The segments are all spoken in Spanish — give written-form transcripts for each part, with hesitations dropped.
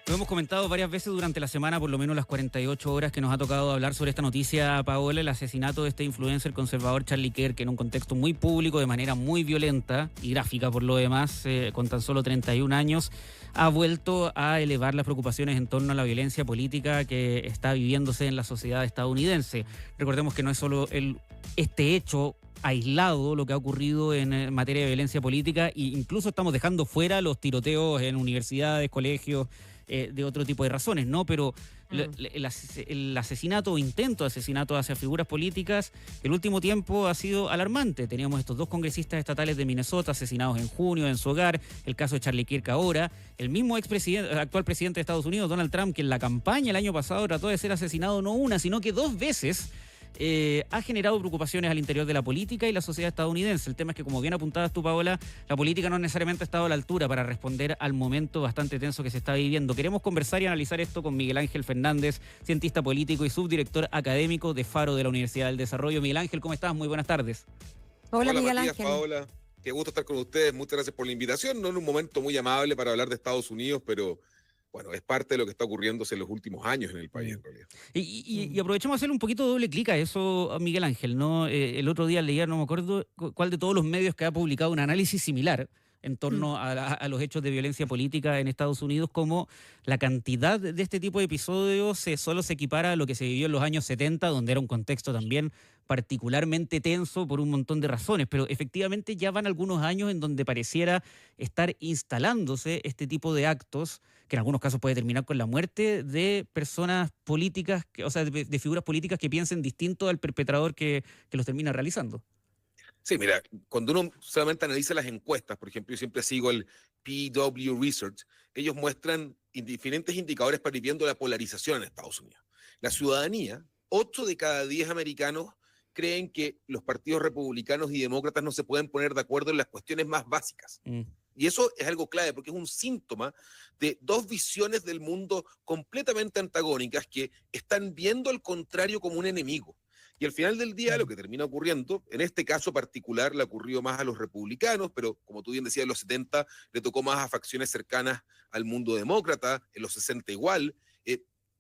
Lo hemos comentado varias veces durante la semana, por lo menos las 48 horas que nos ha tocado hablar sobre esta noticia, Paola, el asesinato de este influencer conservador Charlie Kirk en un contexto muy público, de manera muy violenta y gráfica por lo demás, con tan solo 31 años, ha vuelto a elevar las preocupaciones en torno a la violencia política que está viviéndose en la sociedad estadounidense. Recordemos que no es solo este hecho aislado lo que ha ocurrido en materia de violencia política, e incluso estamos dejando fuera los tiroteos en universidades, colegios, de otro tipo de razones, ¿no? Pero el asesinato o intento de asesinato hacia figuras políticas, el último tiempo ha sido alarmante. Teníamos estos dos congresistas estatales de Minnesota asesinados en junio en su hogar, el caso de Charlie Kirk ahora, el mismo actual presidente de Estados Unidos, Donald Trump, que en la campaña el año pasado trató de ser asesinado no una, sino que dos veces. Ha generado preocupaciones al interior de la política y la sociedad estadounidense. El tema es que, como bien apuntabas tú, Paola, la política no necesariamente ha estado a la altura para responder al momento bastante tenso que se está viviendo. Queremos conversar y analizar esto con Miguel Ángel Fernández, cientista político y subdirector académico de Faro de la Universidad del Desarrollo. Miguel Ángel, ¿cómo estás? Muy buenas tardes. Hola Miguel Matías, Ángel. Paola, qué gusto estar con ustedes, muchas gracias por la invitación, no en un momento muy amable para hablar de Estados Unidos, pero bueno, es parte de lo que está ocurriéndose en los últimos años en el país en realidad. Y aprovechemos a hacerle un poquito de doble clic a eso, a Miguel Ángel, ¿no? El otro día leía, no me acuerdo cuál de todos los medios que ha publicado un análisis similar en torno a los hechos de violencia política en Estados Unidos, como la cantidad de este tipo de episodios solo se equipara a lo que se vivió en los años 70, donde era un contexto también particularmente tenso por un montón de razones, pero efectivamente ya van algunos años en donde pareciera estar instalándose este tipo de actos, que en algunos casos puede terminar con la muerte de personas políticas, o sea, de figuras políticas que piensen distinto al perpetrador que los termina realizando. Sí, mira, cuando uno solamente analiza las encuestas, por ejemplo, yo siempre sigo el PW Research, ellos muestran diferentes indicadores para ir viendo la polarización en Estados Unidos. La ciudadanía, 8 de cada 10 americanos creen que los partidos republicanos y demócratas no se pueden poner de acuerdo en las cuestiones más básicas. Y eso es algo clave porque es un síntoma de dos visiones del mundo completamente antagónicas que están viendo al contrario como un enemigo. Y al final del día lo que termina ocurriendo, en este caso particular le ocurrió más a los republicanos, pero como tú bien decías, en los 70 le tocó más a facciones cercanas al mundo demócrata, en los 60 igual.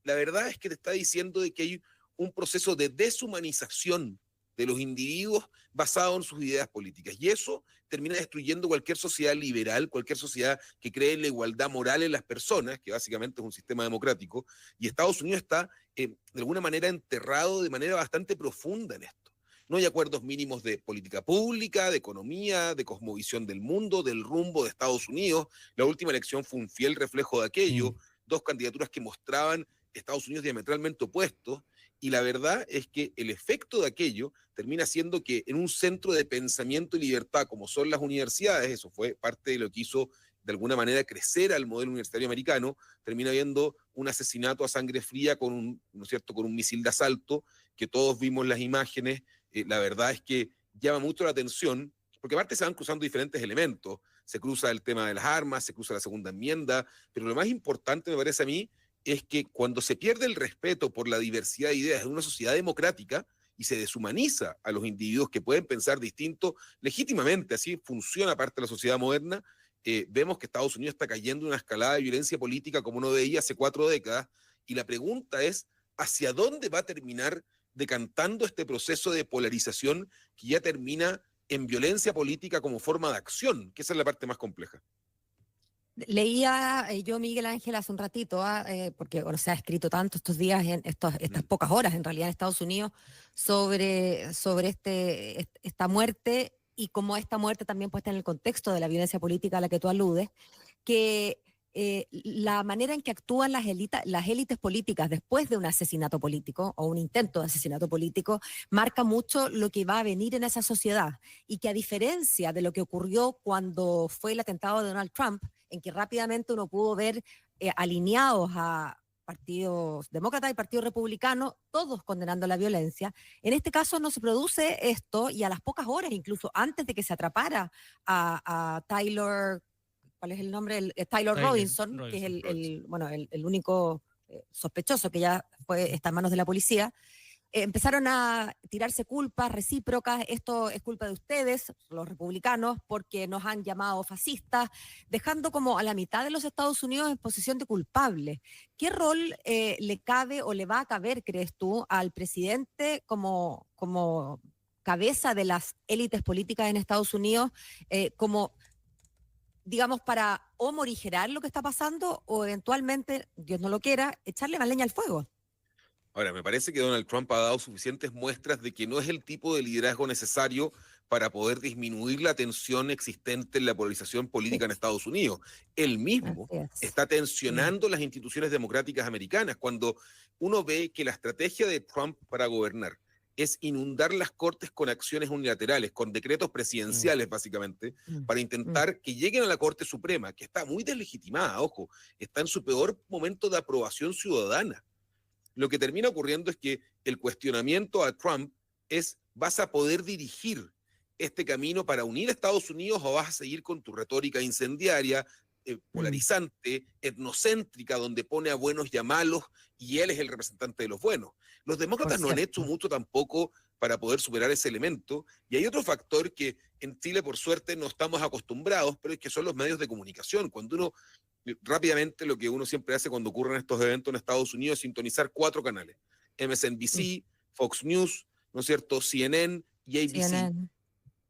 La verdad es que te está diciendo de que hay un proceso de deshumanización de los individuos basado en sus ideas políticas. Y eso termina destruyendo cualquier sociedad liberal, cualquier sociedad que cree en la igualdad moral en las personas, que básicamente es un sistema democrático, y Estados Unidos está de alguna manera enterrado de manera bastante profunda en esto. No hay acuerdos mínimos de política pública, de economía, de cosmovisión del mundo, del rumbo de Estados Unidos. La última elección fue un fiel reflejo de aquello, dos candidaturas que mostraban Estados Unidos diametralmente opuestos, y la verdad es que el efecto de aquello termina siendo que en un centro de pensamiento y libertad como son las universidades, eso fue parte de lo que hizo de alguna manera crecer al modelo universitario americano, termina habiendo un asesinato a sangre fría con un, ¿no es cierto?, con un misil de asalto, que todos vimos las imágenes. La verdad es que llama mucho la atención, porque aparte se van cruzando diferentes elementos, se cruza el tema de las armas, se cruza la segunda enmienda, pero lo más importante me parece a mí es que cuando se pierde el respeto por la diversidad de ideas en una sociedad democrática y se deshumaniza a los individuos que pueden pensar distinto legítimamente, así funciona parte de la sociedad moderna, vemos que Estados Unidos está cayendo en una escalada de violencia política como no veía hace 4 décadas, y la pregunta es, ¿hacia dónde va a terminar decantando este proceso de polarización que ya termina en violencia política como forma de acción? Que esa es la parte más compleja. Leía yo, Miguel Ángel, hace un ratito, porque bueno, se ha escrito tanto estos días, estas pocas horas en realidad en Estados Unidos, sobre esta muerte y cómo esta muerte también puesta en el contexto de la violencia política a la que tú aludes, que la manera en que actúan las élites políticas después de un asesinato político o un intento de asesinato político marca mucho lo que va a venir en esa sociedad, y que a diferencia de lo que ocurrió cuando fue el atentado de Donald Trump, en que rápidamente uno pudo ver alineados a partidos demócratas y partido republicano, todos condenando la violencia. En este caso no se produce esto, y a las pocas horas, incluso antes de que se atrapara a Tyler, ¿cuál es el nombre? Tyler Robinson, que es el único sospechoso que ya está en manos de la policía. empezaron a tirarse culpas recíprocas, esto es culpa de ustedes, los republicanos, porque nos han llamado fascistas, dejando como a la mitad de los Estados Unidos en posición de culpable. ¿Qué rol le cabe o le va a caber, crees tú, al presidente como cabeza de las élites políticas en Estados Unidos, como, digamos, para o morigerar lo que está pasando o eventualmente, Dios no lo quiera, echarle más leña al fuego? Ahora, me parece que Donald Trump ha dado suficientes muestras de que no es el tipo de liderazgo necesario para poder disminuir la tensión existente en la polarización política en Estados Unidos. Él mismo Así es. está tensionando las instituciones democráticas americanas. Cuando uno ve que la estrategia de Trump para gobernar es inundar las cortes con acciones unilaterales, con decretos presidenciales, básicamente, para intentar que lleguen a la Corte Suprema, que está muy deslegitimada, ojo, está en su peor momento de aprobación ciudadana. Lo que termina ocurriendo es que el cuestionamiento a Trump es: ¿vas a poder dirigir este camino para unir a Estados Unidos o vas a seguir con tu retórica incendiaria, polarizante, etnocéntrica, donde pone a buenos y a malos y él es el representante de los buenos? Los demócratas no han hecho mucho tampoco para poder superar ese elemento, y hay otro factor que en Chile por suerte no estamos acostumbrados, pero es que son los medios de comunicación. Cuando uno rápidamente, lo que uno siempre hace cuando ocurren estos eventos en Estados Unidos es sintonizar 4 canales: MSNBC, Fox News, ¿no es cierto?, CNN y ABC. CNN.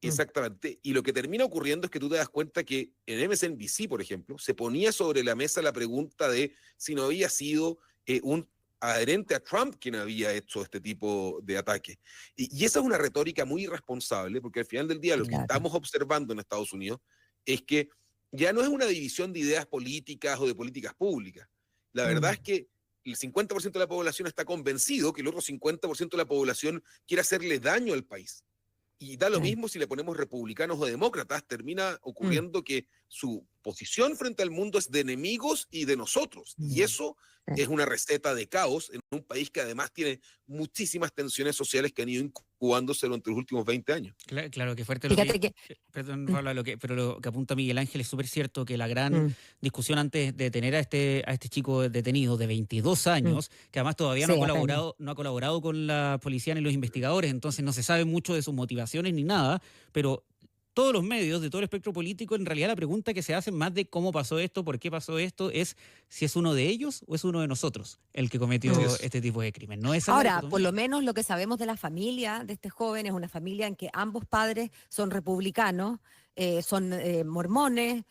Exactamente. Y lo que termina ocurriendo es que tú te das cuenta que en MSNBC, por ejemplo, se ponía sobre la mesa la pregunta de si no había sido un adherente a Trump quien había hecho este tipo de ataque. Y esa es una retórica muy irresponsable, porque al final del día lo que estamos observando en Estados Unidos es que ya no es una división de ideas políticas o de políticas públicas. La verdad es que el 50% de la población está convencido que el otro 50% de la población quiere hacerle daño al país. Y da lo mismo si le ponemos republicanos o demócratas, termina ocurriendo que su posición frente al mundo es de enemigos y de nosotros. Y eso es una receta de caos en un país que además tiene muchísimas tensiones sociales que han ido incubándose durante los últimos 20 años. Claro, que fuerte Fíjate que... Perdón, Paula, pero lo que apunta Miguel Ángel es súper cierto, que la gran discusión antes de tener a este chico detenido de 22 años, que además todavía no ha colaborado con la policía ni los investigadores, entonces no se sabe mucho de sus motivaciones ni nada, pero todos los medios de todo el espectro político, en realidad la pregunta que se hacen más de cómo pasó esto, por qué pasó esto, es si es uno de ellos o es uno de nosotros el que cometió este tipo de crimen. ¿No es ahora, por lo menos lo que sabemos de la familia de este joven es una familia en que ambos padres son republicanos, son mormones,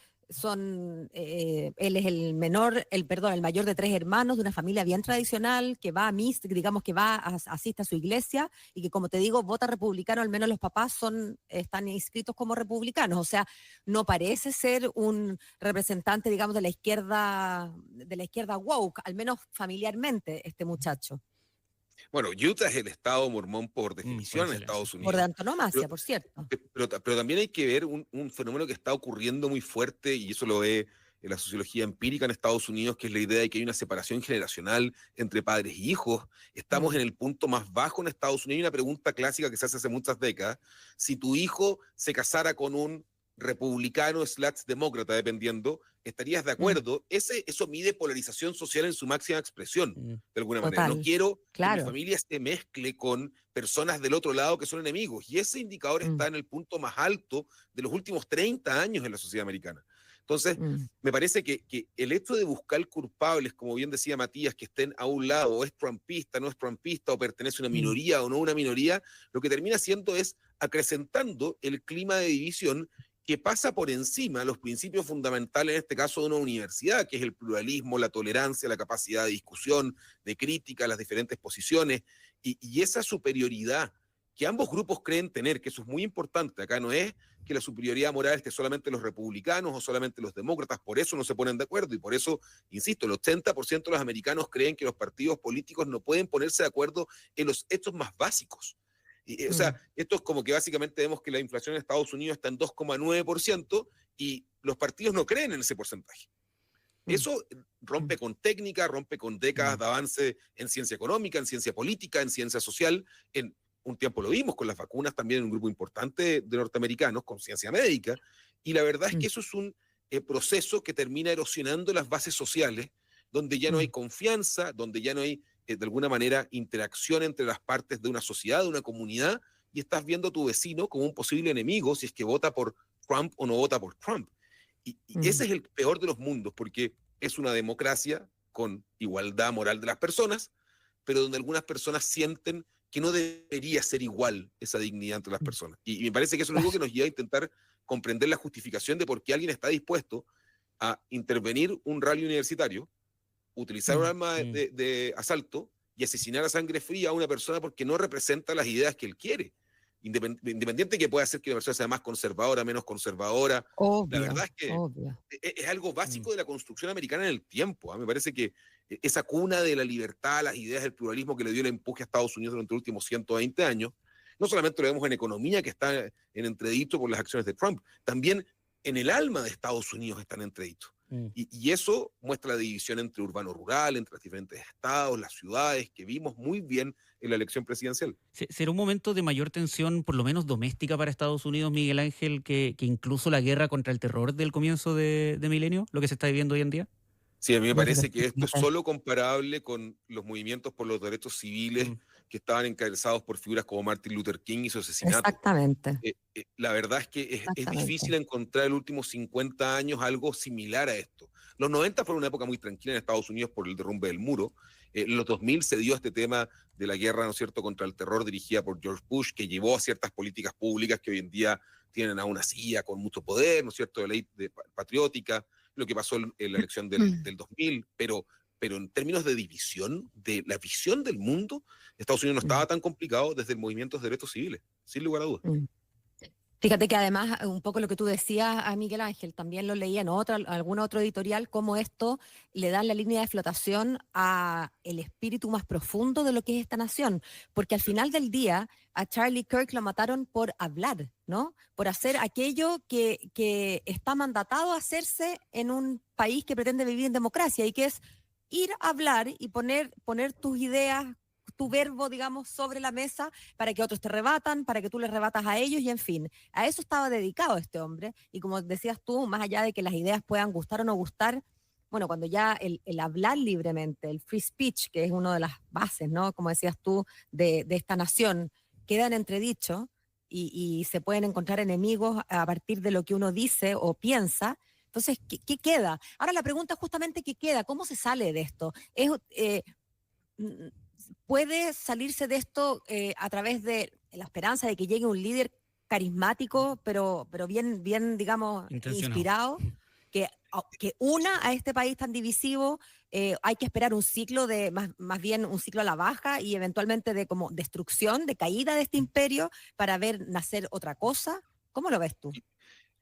él es el mayor de 3 hermanos de una familia bien tradicional que va a misa, digamos que asiste a su iglesia y que, como te digo, vota republicano. Al menos los papás están inscritos como republicanos. O sea, no parece ser un representante, digamos, de la izquierda woke, al menos familiarmente, este muchacho. Bueno, Utah es el estado mormón por definición en Estados Unidos. Por de antonomasia, por cierto. Pero también hay que ver un fenómeno que está ocurriendo muy fuerte, y eso lo ve en la sociología empírica en Estados Unidos, que es la idea de que hay una separación generacional entre padres y hijos. Estamos en el punto más bajo en Estados Unidos. Hay una pregunta clásica que se hace muchas décadas: si tu hijo se casara con un republicano / demócrata, dependiendo, ¿estarías de acuerdo? Eso mide polarización social en su máxima expresión, de alguna manera. No quiero que mi familia se mezcle con personas del otro lado que son enemigos. Y ese indicador está en el punto más alto de los últimos 30 años en la sociedad americana. Entonces, me parece que el hecho de buscar culpables, como bien decía Matías, que estén a un lado, o es trumpista, no es trumpista, o pertenece a una minoría o no una minoría, lo que termina haciendo es acrecentando el clima de división que pasa por encima de los principios fundamentales, en este caso de una universidad, que es el pluralismo, la tolerancia, la capacidad de discusión, de crítica, las diferentes posiciones, y esa superioridad que ambos grupos creen tener, que eso es muy importante. Acá no es que la superioridad moral esté solamente los republicanos o solamente los demócratas, por eso no se ponen de acuerdo, y por eso, insisto, el 80% de los americanos creen que los partidos políticos no pueden ponerse de acuerdo en los hechos más básicos. O sea, esto es como que básicamente vemos que la inflación en Estados Unidos está en 2,9% y los partidos no creen en ese porcentaje. Eso rompe con técnica, rompe con décadas de avance en ciencia económica, en ciencia política, en ciencia social. En un tiempo lo vimos con las vacunas, también en un grupo importante de norteamericanos con ciencia médica. Y la verdad es que eso es un proceso que termina erosionando las bases sociales, donde ya no hay confianza, donde ya no hay de alguna manera, interacción entre las partes de una sociedad, de una comunidad, y estás viendo a tu vecino como un posible enemigo si es que vota por Trump o no vota por Trump. Y ese es el peor de los mundos, porque es una democracia con igualdad moral de las personas, pero donde algunas personas sienten que no debería ser igual esa dignidad entre las personas. Y me parece que eso es algo que nos lleva a intentar comprender la justificación de por qué alguien está dispuesto a intervenir un rally universitario, utilizar un arma de asalto y asesinar a sangre fría a una persona porque no representa las ideas que él quiere. Independiente que pueda ser que una persona sea más conservadora, menos conservadora. La verdad es que es algo básico de la construcción americana en el tiempo. Me parece que esa cuna de la libertad, las ideas del pluralismo que le dio el empuje a Estados Unidos durante los últimos 120 años, no solamente lo vemos en economía, que está en entredicho por las acciones de Trump, también en el alma de Estados Unidos está en entredicho. Y eso muestra la división entre urbano-rural, entre los diferentes estados, las ciudades, que vimos muy bien en la elección presidencial. ¿Será un momento de mayor tensión, por lo menos doméstica, para Estados Unidos, Miguel Ángel, que incluso la guerra contra el terror del comienzo de milenio, lo que se está viviendo hoy en día? Sí, a mí me parece que esto es solo comparable con los movimientos por los derechos civiles que estaban encabezados por figuras como Martin Luther King y su asesinato. Exactamente. La verdad es que es difícil encontrar en los últimos 50 años algo similar a esto. Los 90 fueron una época muy tranquila en Estados Unidos por el derrumbe del muro. En los 2000 se dio este tema de la guerra, ¿no es cierto?, contra el terror dirigida por George Bush, que llevó a ciertas políticas públicas que hoy en día tienen a una CIA con mucho poder, ¿no es cierto?, de ley patriótica, lo que pasó en la elección del 2000, pero en términos de división, de la visión del mundo, Estados Unidos no estaba tan complicado desde el movimiento de derechos civiles, sin lugar a dudas. Fíjate que además, un poco lo que tú decías a Miguel Ángel, también lo leía en algún otro editorial, cómo esto le da la línea de flotación a el espíritu más profundo de lo que es esta nación, porque al final del día a Charlie Kirk lo mataron por hablar, ¿no? Por hacer aquello que está mandatado a hacerse en un país que pretende vivir en democracia, y que es ir a hablar y poner tus ideas, tu verbo, digamos, sobre la mesa para que otros te rebatan, para que tú les rebatas a ellos, y en fin, a eso estaba dedicado este hombre. Y como decías tú, más allá de que las ideas puedan gustar o no gustar, bueno, cuando ya el hablar libremente, el free speech, que es una de las bases, ¿no?, como decías tú, de esta nación, queda en entredicho y se pueden encontrar enemigos a partir de lo que uno dice o piensa. Entonces, ¿qué queda? Ahora la pregunta es justamente ¿qué queda? ¿Cómo se sale de esto? ¿Puede salirse de esto a través de la esperanza de que llegue un líder carismático, pero bien, digamos, inspirado, que una a este país tan divisivo? Hay que esperar un ciclo más bien un ciclo a la baja y eventualmente de como destrucción, de caída de este imperio para ver nacer otra cosa. ¿Cómo lo ves tú?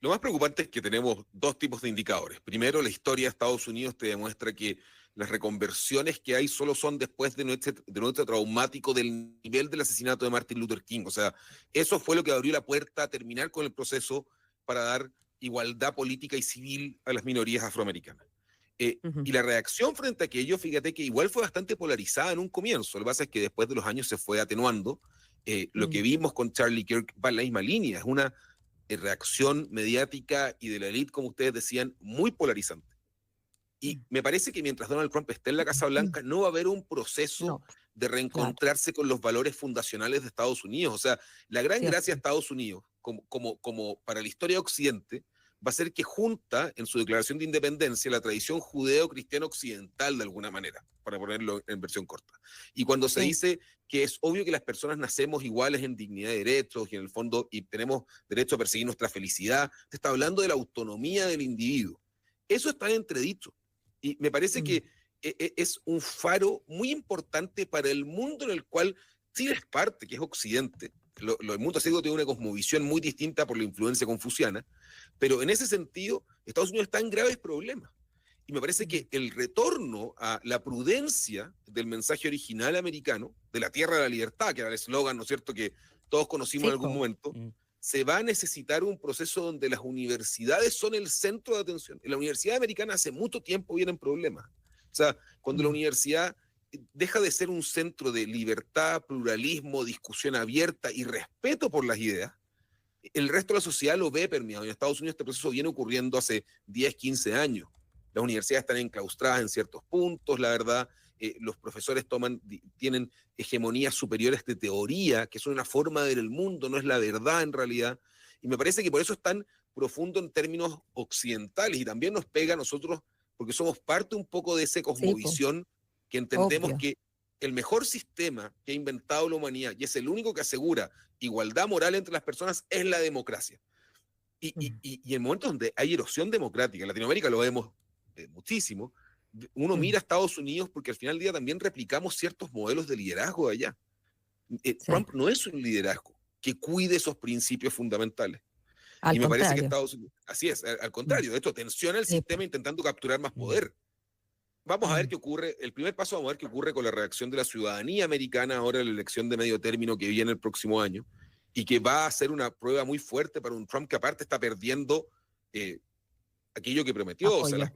Lo más preocupante es que tenemos dos tipos de indicadores. Primero, la historia de Estados Unidos te demuestra que las reconversiones que hay solo son después de nuestro traumático del nivel del asesinato de Martin Luther King. O sea, eso fue lo que abrió la puerta a terminar con el proceso para dar igualdad política y civil a las minorías afroamericanas. Y la reacción frente a aquello, fíjate que igual fue bastante polarizada en un comienzo. Lo que pasa es que después de los años se fue atenuando. Lo que vimos con Charlie Kirk va en la misma línea. Es una reacción mediática y de la élite, como ustedes decían, muy polarizante. Y me parece que mientras Donald Trump esté en la Casa Blanca, no va a haber un proceso de reencontrarse con los valores fundacionales de Estados Unidos. O sea, la gran gracia de Estados Unidos, como para la historia de Occidente, va a ser que junta en su declaración de independencia la tradición judeo-cristiana occidental de alguna manera, para ponerlo en versión corta. Y cuando se dice que es obvio que las personas nacemos iguales en dignidad de derechos y en el fondo y tenemos derecho a perseguir nuestra felicidad, se está hablando de la autonomía del individuo. Eso está en entredicho. Y me parece que es un faro muy importante para el mundo en el cual Chile es parte, que es Occidente. El mundo asiático tiene una cosmovisión muy distinta por la influencia confuciana, pero en ese sentido, Estados Unidos está en graves problemas. Y me parece que el retorno a la prudencia del mensaje original americano, de la tierra de la libertad, que era el eslogan, ¿no es cierto?, que todos conocimos en algún momento, se va a necesitar un proceso donde las universidades son el centro de atención. En la universidad americana hace mucho tiempo vienen problemas. O sea, cuando la universidad deja de ser un centro de libertad, pluralismo, discusión abierta y respeto por las ideas, el resto de la sociedad lo ve permeado. En Estados Unidos este proceso viene ocurriendo hace 10, 15 años. Las universidades están enclaustradas en ciertos puntos, la verdad. los profesores tienen hegemonías superiores de teoría, que son una forma de ver el mundo, no es la verdad en realidad. Y me parece que por eso es tan profundo en términos occidentales y también nos pega a nosotros porque somos parte un poco de esa cosmovisión que entendemos que el mejor sistema que ha inventado la humanidad y es el único que asegura igualdad moral entre las personas es la democracia. Y en momentos donde hay erosión democrática, en Latinoamérica lo vemos muchísimo, uno mira a Estados Unidos porque al final del día también replicamos ciertos modelos de liderazgo de allá. Trump no es un liderazgo que cuide esos principios fundamentales. Al y me contrario. parece que Estados Unidos, así es, al contrario, de hecho tensiona el sistema intentando capturar más poder. Vamos a ver qué ocurre, el primer paso vamos a ver qué ocurre con la reacción de la ciudadanía americana ahora en la elección de medio término que viene el próximo año y que va a ser una prueba muy fuerte para un Trump que aparte está perdiendo aquello que prometió, o sea,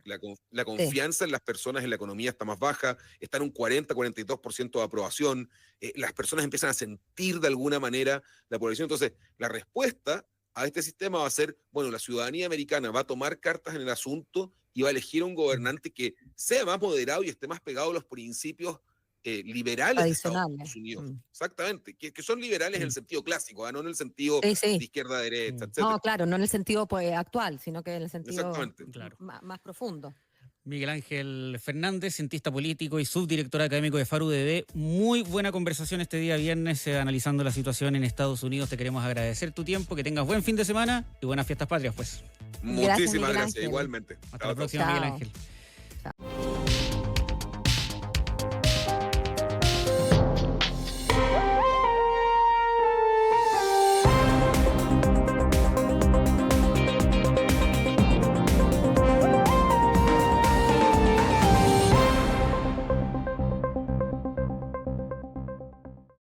la confianza en las personas en la economía está más baja, está en un 40-42% de aprobación, las personas empiezan a sentir de alguna manera la población, entonces la respuesta a este sistema va a ser, bueno, la ciudadanía americana va a tomar cartas en el asunto y va a elegir a un gobernante que sea más moderado y esté más pegado a los principios liberales de Estados Unidos. Exactamente, que son liberales en el sentido clásico, no en el sentido de izquierda a derecha, etc. No, claro, no en el sentido pues, actual, sino que en el sentido más profundo. Miguel Ángel Fernández, cientista político y subdirector académico de FARU-DD. Muy buena conversación este día viernes analizando la situación en Estados Unidos. Te queremos agradecer tu tiempo, que tengas buen fin de semana y buenas fiestas patrias, pues. Muchísimas gracias, igualmente. Hasta la próxima, Miguel Ángel. Chao.